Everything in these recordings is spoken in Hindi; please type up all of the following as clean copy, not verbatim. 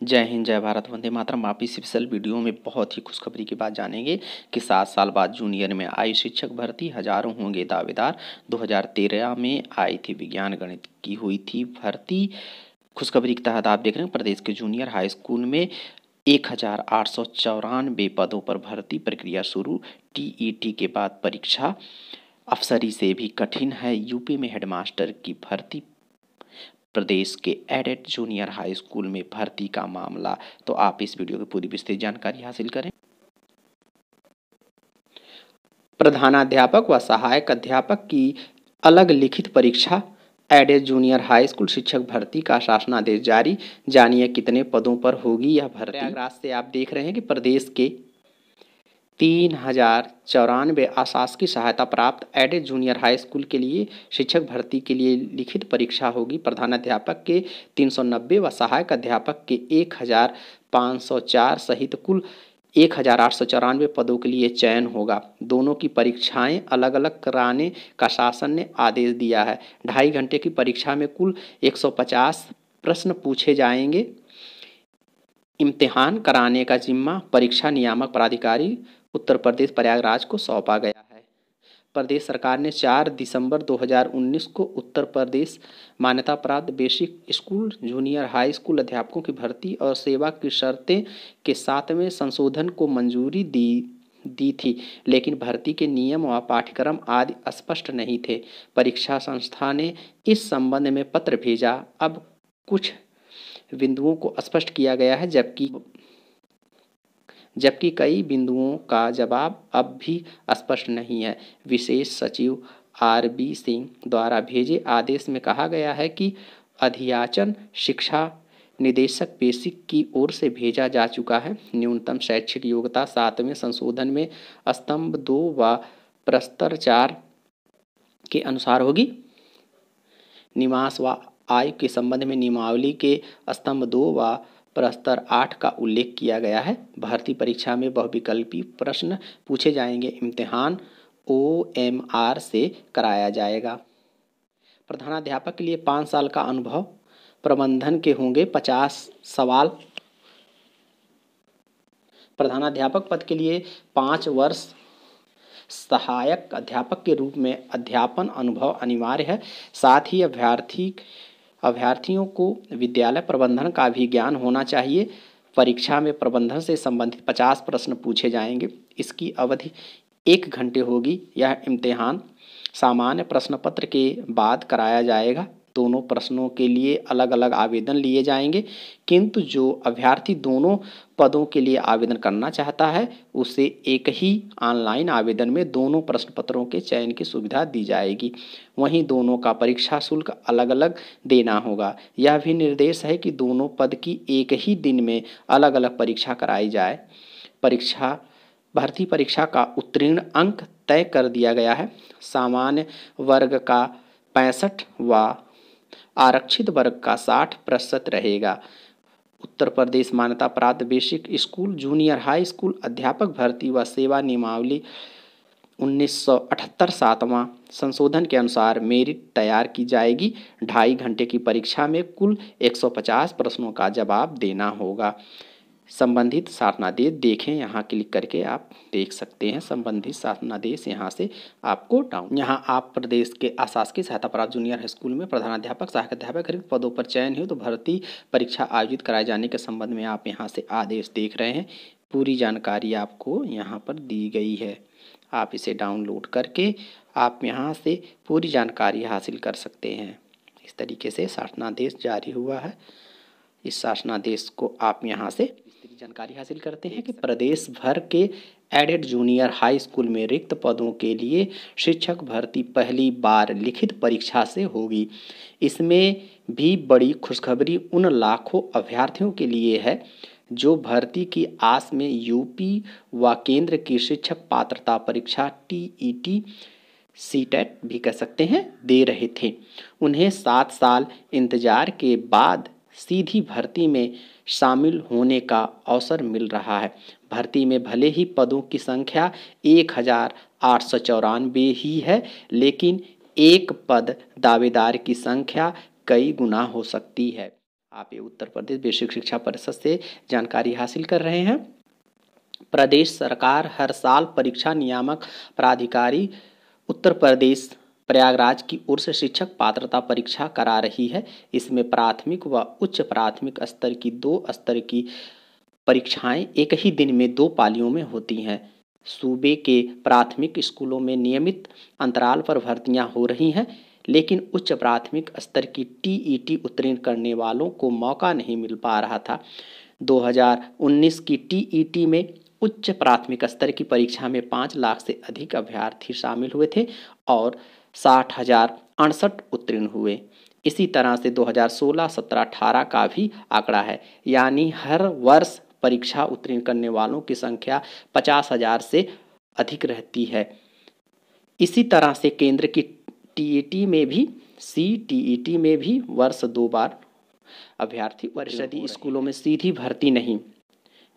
जय हिंद, जय भारत, वंदे मातरम। आप इस स्पेशल वीडियो में बहुत ही खुशखबरी की बात जानेंगे कि 7 साल बाद जूनियर में आई शिक्षक भर्ती, हजारों होंगे दावेदार। 2013 में आई थी विज्ञान गणित की हुई थी भर्ती। खुशखबरी के तहत आप देख रहे हैं प्रदेश के जूनियर हाई स्कूल में 1894 पदों पर भर्ती प्रक्रिया शुरू। टीईटी के बाद परीक्षा अफसरी से भी कठिन है। यूपी में हेडमास्टर की भर्ती, प्रदेश के एडेड जूनियर हाई स्कूल में भर्ती का मामला। तो आप इस वीडियो की पूरी विस्तृत जानकारी हासिल करें। प्रधानाध्यापक व सहायक अध्यापक की अलग लिखित परीक्षा। एडेड जूनियर हाई स्कूल शिक्षक भर्ती का शासनादेश जारी। जानिए कितने पदों पर होगी यह भर्ती। प्रयागराज से आप देख रहे हैं कि प्रदेश के 3094 अशासकीय सहायता प्राप्त एडेड जूनियर हाई स्कूल के लिए शिक्षक भर्ती के लिए लिखित परीक्षा होगी। प्रधानाध्यापक के 390 व सहायक अध्यापक के 1504 सहित कुल 1894 पदों के लिए चयन होगा। दोनों की परीक्षाएं अलग अलग कराने का शासन ने आदेश दिया है। 2.5 घंटे की परीक्षा में कुल 150 प्रश्न पूछे जाएंगे। इम्तिहान कराने का जिम्मा परीक्षा नियामक प्राधिकारी उत्तर प्रदेश प्रयागराज को सौंपा गया है। प्रदेश सरकार ने 4 दिसंबर 2019 को उत्तर प्रदेश मान्यता प्राप्त basic school junior high school अध्यापकों की भर्ती और सेवा की शर्तें के 7वें संशोधन को मंजूरी दी थी, लेकिन भर्ती के नियम व पाठ्यक्रम आदि स्पष्ट नहीं थे। परीक्षा संस्था ने इस संबंध में पत्र भेजा। अब कुछ बिंदुओं को स्पष्ट किया गया है, जबकि कई बिंदुओं का जवाब अब भी स्पष्ट नहीं है। विशेष सचिव RB सिंह द्वारा भेजे आदेश में कहा गया है कि अध्याचन शिक्षा निदेशक बेसिक की ओर से भेजा जा चुका है। न्यूनतम शैक्षिक योग्यता 7वें संशोधन में स्तंभ 2 व प्रस्तर 4 के अनुसार होगी। निवास व आय के संबंध में नियमावली के स्तंभ 2 व प्रस्तर 8 का उल्लेख किया गया है। भर्ती परीक्षा में बहुविकल्पी प्रश्न पूछे जाएंगे। इम्तिहान OMR से कराया जाएगा। प्रधानाध्यापक के लिए 5 साल का अनुभव, प्रबंधन के होंगे 50 सवाल। प्रधानाध्यापक पद के लिए 5 वर्ष, सहायक अध्यापक के रूप में अध्यापन अनुभव अनिवार्य है। साथ ही अभ्यर्थियों को विद्यालय प्रबंधन का भी ज्ञान होना चाहिए। परीक्षा में प्रबंधन से संबंधित 50 प्रश्न पूछे जाएंगे। इसकी अवधि 1 घंटे होगी। यह इम्तिहान सामान्य प्रश्न पत्र के बाद कराया जाएगा। दोनों प्रश्नों के लिए अलग अलग आवेदन लिए जाएंगे, किंतु जो अभ्यर्थी दोनों पदों के लिए आवेदन करना चाहता है उसे एक ही ऑनलाइन आवेदन में दोनों प्रश्न पत्रों के चयन की सुविधा दी जाएगी। वहीं दोनों का परीक्षा शुल्क अलग अलग देना होगा। यह भी निर्देश है कि दोनों पद की एक ही दिन में अलग अलग परीक्षा कराई जाए। भर्ती परीक्षा का उत्तीर्ण अंक तय कर दिया गया है। सामान्य वर्ग का 65 व आरक्षित वर्ग का 60% रहेगा। उत्तर प्रदेश मान्यता प्राप्त basic school junior high school अध्यापक भर्ती व सेवा नियमावली 1978 7वां संशोधन के अनुसार मेरिट तैयार की जाएगी। 2.5 घंटे की परीक्षा में कुल 150 प्रश्नों का जवाब देना होगा। संबंधित शासनादेश देखें, यहाँ क्लिक करके आप देख सकते हैं संबंधित शासनादेश। यहाँ से आपको यहाँ आप प्रदेश के अशासकीय सहायता प्राप्त जूनियर हाई स्कूल में प्रधानाध्यापक सहायक अध्यापक रिक्त पदों पर चयन हो तो भर्ती परीक्षा आयोजित कराए जाने के संबंध में आप यहाँ से आदेश देख रहे हैं। पूरी जानकारी आपको यहाँ पर दी गई है। आप इसे डाउनलोड करके आप यहाँ से पूरी जानकारी हासिल कर सकते हैं। इस तरीके से शासनादेश जारी हुआ है। इस शासनादेश को आप यहाँ से जानकारी हासिल करते हैं कि प्रदेश भर के एडेड जूनियर हाई स्कूल में रिक्त पदों के लिए शिक्षक भर्ती पहली बार लिखित परीक्षा से होगी। इसमें भी बड़ी खुशखबरी उन लाखों अभ्यर्थियों के लिए है जो भर्ती की आस में यूपी व केंद्र की शिक्षक पात्रता परीक्षा TET CTET भी कह सकते हैं दे रहे थे। उन्हें 7 साल इंतजार के बाद सीधी भर्ती में शामिल होने का अवसर मिल रहा है। भर्ती में भले ही पदों की संख्या 1894 ही है, लेकिन एक पद दावेदार की संख्या कई गुना हो सकती है। आप ये उत्तर प्रदेश बेसिक शिक्षा परिषद से जानकारी हासिल कर रहे हैं। प्रदेश सरकार हर साल परीक्षा नियामक प्राधिकारी उत्तर प्रदेश प्रयागराज की ओर से शिक्षक पात्रता परीक्षा करा रही है। इसमें प्राथमिक व उच्च प्राथमिक स्तर की 2 स्तर की परीक्षाएं एक ही दिन में 2 पालियों में होती हैं। सूबे के प्राथमिक स्कूलों में नियमित अंतराल पर भर्तियां हो रही हैं, लेकिन उच्च प्राथमिक स्तर की टीईटी उत्तीर्ण करने वालों को मौका नहीं मिल पा रहा था। 2019 की टीईटी में उच्च प्राथमिक स्तर की परीक्षा में 5 लाख से अधिक अभ्यर्थी शामिल हुए थे और 60,068 उत्तीर्ण हुए। इसी तरह से 2016, 17, 18 का भी आंकड़ा है, यानी हर वर्ष परीक्षा उत्तीर्ण करने वालों की संख्या 50,000 से अधिक रहती है। इसी तरह से केंद्र की टीईटी में भी सीटीईटी में भी वर्ष 2 बार अभ्यर्थी परिषदीय स्कूलों में सीधी भर्ती नहीं।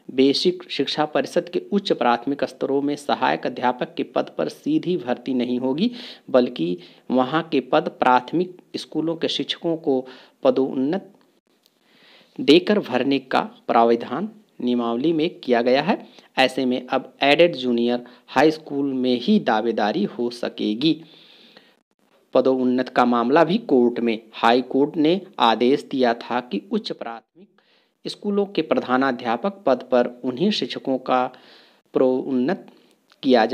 बेसिक शिक्षा परिषद के उच्च प्राथमिक स्तरों में सहायक अध्यापक के पद पर सीधी भर्ती नहीं होगी, बल्कि वहां के पद प्राथमिक स्कूलों के शिक्षकों को पदोन्नत देकर भरने का प्रावधान नियमावली में किया गया है। ऐसे में अब एडेड जूनियर हाई स्कूल में ही दावेदारी हो सकेगी। पदोन्नत का मामला भी कोर्ट में। हाई कोर्ट ने आदेश दिया था कि उच्च प्राथमिक स्कूलों के प्रधानाध्यापक पद पर उन्हीं शिक्षकों का पदोन्नत किया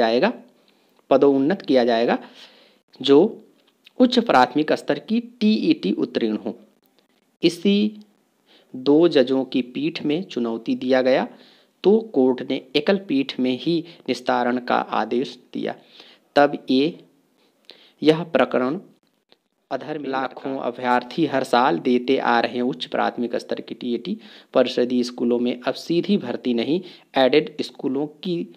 जाएगा जो उच्च प्राथमिक स्तर की टीईटी उत्तीर्ण हो। इसी 2 जजों की पीठ में चुनौती दिया गया तो कोर्ट ने एकल पीठ में ही निस्तारण का आदेश दिया। तब यह प्रकरण अधर में लाखों अभ्यर्थी हर साल देते आ रहे हैं उच्च प्राथमिक स्तर की टीईटी। परिषदीय स्कूलों में अब सीधी भर्ती नहीं, एडेड स्कूलों की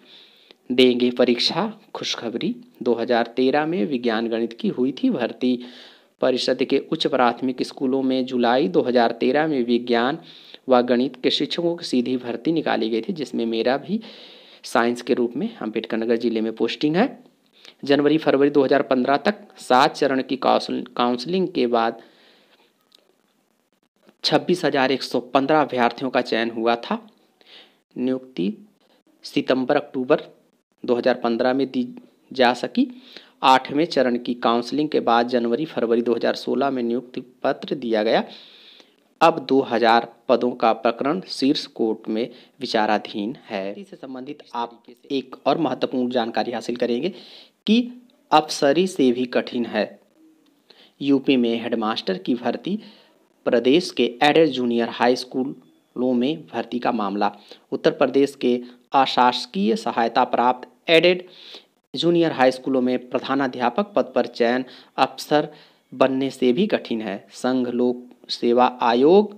देंगे परीक्षा। खुशखबरी, 2013 में विज्ञान गणित की हुई थी भर्ती। परिषद के उच्च प्राथमिक स्कूलों में जुलाई 2013 में विज्ञान व गणित के शिक्षकों की सीधी भर्ती निकाली गई थी, जिसमें मेरा भी साइंस के रूप में अम्बेडकर नगर जिले में पोस्टिंग है। जनवरी फरवरी 2015 तक 7 चरण की काउंसलिंग के बाद 26,115 अभ्यर्थियों का चयन हुआ था। नियुक्ति सितंबर अक्टूबर 2015 में दी जा सकी। 8वें चरण की काउंसलिंग के बाद जनवरी फरवरी 2016 में नियुक्ति पत्र दिया गया। अब 2000 पदों का प्रकरण शीर्ष कोर्ट में विचाराधीन है। इससे संबंधित आप एक और महत्वपूर्ण जानकारी हासिल करेंगे कि अफसरी से भी कठिन है। यूपी में हेडमास्टर की भर्ती, प्रदेश के एडेड जूनियर हाई स्कूलों में भर्ती का मामला। उत्तर प्रदेश के अशासकीय सहायता प्राप्त एडेड जूनियर हाई स्कूलों में प्रधानाध्यापक पद पर चयन अफसर बनने से भी कठिन है। संघ लोक सेवा आयोग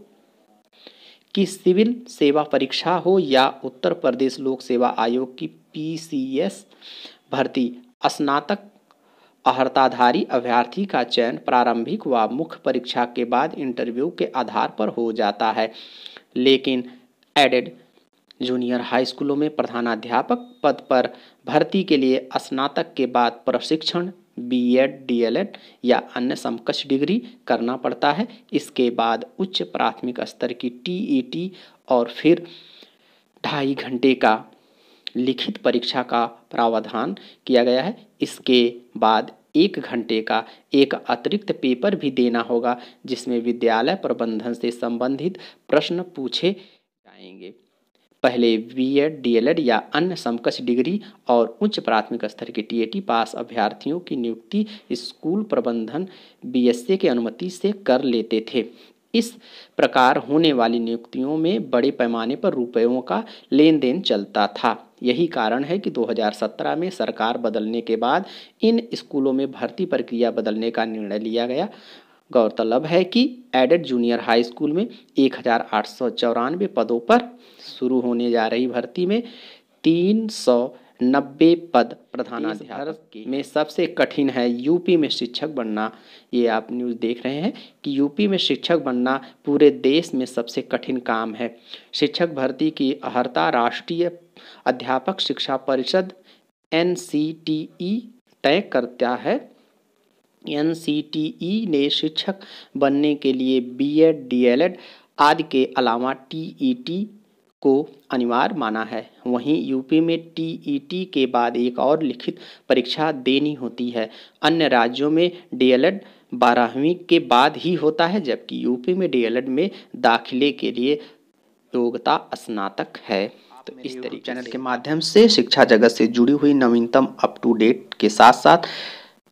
की सिविल सेवा परीक्षा हो या उत्तर प्रदेश लोक सेवा आयोग की पीसीएस भर्ती, स्नातक अर्हताधारी अभ्यर्थी का चयन प्रारंभिक व मुख्य परीक्षा के बाद इंटरव्यू के आधार पर हो जाता है। लेकिन एडेड जूनियर हाई स्कूलों में प्रधानाध्यापक पद पर भर्ती के लिए स्नातक के बाद प्रशिक्षण, बीएड, डीएलएड या अन्य समकक्ष डिग्री करना पड़ता है। इसके बाद उच्च प्राथमिक स्तर की टीईटी और फिर 2.5 घंटे का लिखित परीक्षा का प्रावधान किया गया है। इसके बाद 1 घंटे का एक अतिरिक्त पेपर भी देना होगा, जिसमें विद्यालय प्रबंधन से संबंधित प्रश्न पूछे जाएंगे। पहले बीएड, डीएलएड या अन्य समकक्ष डिग्री और उच्च प्राथमिक स्तर की टीईटी पास अभ्यर्थियों की नियुक्ति स्कूल प्रबंधन बीएसए की अनुमति से कर लेते थे। इस प्रकार होने वाली नियुक्तियों में बड़े पैमाने पर रुपयों का लेन देन चलता था। यही कारण है कि 2017 में सरकार बदलने के बाद इन स्कूलों में भर्ती प्रक्रिया बदलने का निर्णय लिया गया। गौरतलब है कि एडेड जूनियर हाई स्कूल में 1,894 पदों पर शुरू होने जा रही भर्ती में 390 पद प्रधानाध्यापक में सबसे कठिन है यूपी में शिक्षक बनना। ये आप न्यूज़ देख रहे हैं कि यूपी में शिक्षक बनना पूरे देश में सबसे कठिन काम है। शिक्षक भर्ती की अर्हता राष्ट्रीय अध्यापक शिक्षा परिषद एनसीटीई तय करता है। एनसीटीई ने शिक्षक बनने के लिए बीएड, डीएलएड आदि के अलावा टीईटी को अनिवार्य माना है। वहीं यूपी में टीईटी के बाद एक और लिखित परीक्षा देनी होती है। अन्य राज्यों में डीएलएड 12वीं के बाद ही होता है, जबकि यूपी में डीएलएड में दाखिले के लिए योग्यता स्नातक है। तो इस तरीके चैनल के माध्यम से शिक्षा जगत से जुड़ी हुई नवीनतम अप टू डेट के साथ साथ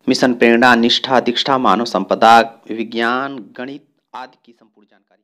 मिशन प्रेरणा, निष्ठा, दीक्षा, मानव संपदा, विज्ञान, गणित आदि की संपूर्ण जानकारी